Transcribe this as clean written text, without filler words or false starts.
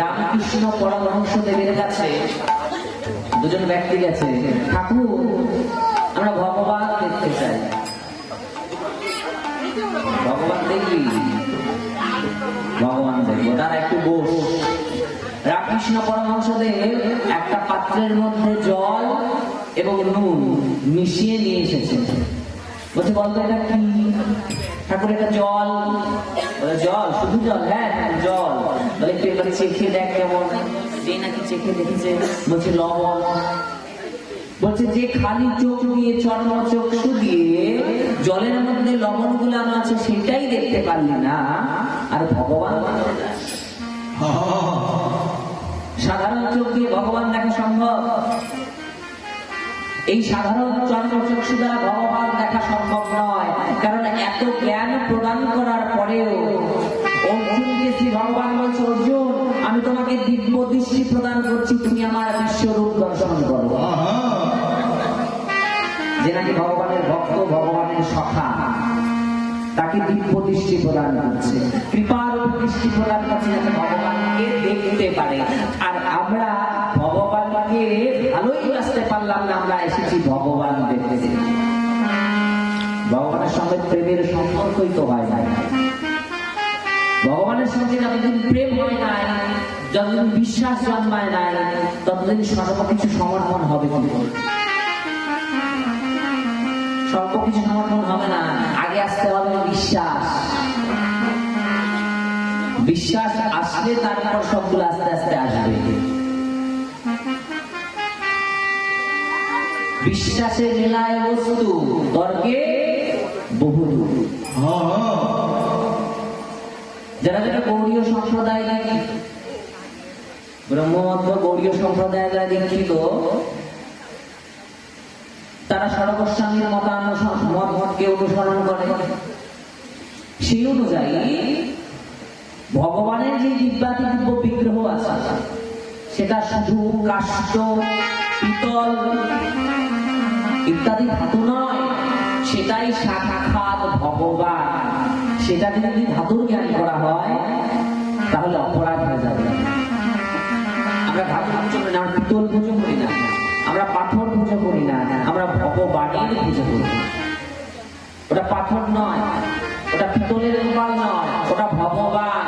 রামকৃষ্ণ পরমহংস দেবের কাছে দুজন ব্যক্তি গেছে, ঠাকুর আমরা ভগবান দেখতে চাই। ভগবান দেখবি? ভগবান দেখবো, তারা একটু বস। রামকৃষ্ণ পরমহংস দেব একটা পাত্রের মধ্যে জল এবং নুন মিশিয়ে নিয়ে এসেছেন। বলছে বলতো এটা কি? ঠাকুর এটা জল। জল? শুধু জল? হ্যাঁ জল। বলে একটু এবারে চেখে দেখ কেমন। যে নাকি চেখে দেখেছে বলছে লবণ। বলছে যে খালি চোখ দিয়ে চর্ম চক্ষু দিয়ে জলের মধ্যে লবণ গুলানো আছে সেটাই দেখতে পারলি না, আর ভগবান সাধারণ চোখ দিয়ে ভগবান দেখা সম্ভব? এই সাধারণ চর্ম চক্ষু দ্বারা ভগবান দেখা সম্ভব নয়। কারণ এত জ্ঞান প্রদান করার পরেও অর্জুনকে শ্রী ভগবান বলছে, অর্জুন আমি তোমাকে দিব্য দৃষ্টি প্রদান করছি, তুমি আমার বিশ্বরূপ দর্শন করো। যে নাকি ভগবানের ভক্ত, ভগবানের সখা, তাকে দিব্য দৃষ্টি প্রদান করছে, কৃপার দৃষ্টি প্রদান করছে যাতে ভগবানকে দেখতে পারে। আর আমরা ভগবানকে ভালোই বাঁচতে পারলাম না, আমরা এসেছি ভগবান দেখতে। ভগবানের সঙ্গে প্রেমের সম্পর্কই তো হয় না। ভগবানের সঙ্গে যতদিন প্রেম হয় নাই, যতদিন বিশ্বাস জন্মায় নাই, ততদিন সর্বকিছু সমর্পণ হবে কিন্তু স্বল্প কিছু সমর্পণ হবে না। আগে আসতে হবে বিশ্বাস। বিশ্বাস আসলে তারপর সবগুলো আস্তে আস্তে আসবে। বিশ্বাসে মেলায় বস্তু, তর্কে বহুদূর। যারা যারা গৌড়ীয় সম্প্রদায় নাকি ব্রহ্মমত গৌড়ীয় সম্প্রদায় যারা দীক্ষিত, তারা সর্বস্বামীর মতকে অনুসরণ করে। সেই অনুযায়ী ভগবানের যে দিব্যাদিব্য বিগ্রহ আছে সেটা শুধু কাষ্ঠ, পিতল ইত্যাদি ধাতু নয়, সেটাই সাক্ষাৎ ভগবান। সেটাকে যদি ধাতুর জ্ঞান করা হয় তাহলে অপরাধ হয়ে যাবে। আমরা ধাতু পুজো করি না, আমরা পিতল পুজো করি না, আমরা পাথর পুজো করি না, আমরা ভগবানের পুজো করি। ওটা পাথর নয়, ওটা পিতলের গোপাল নয়, ওটা ভগবান।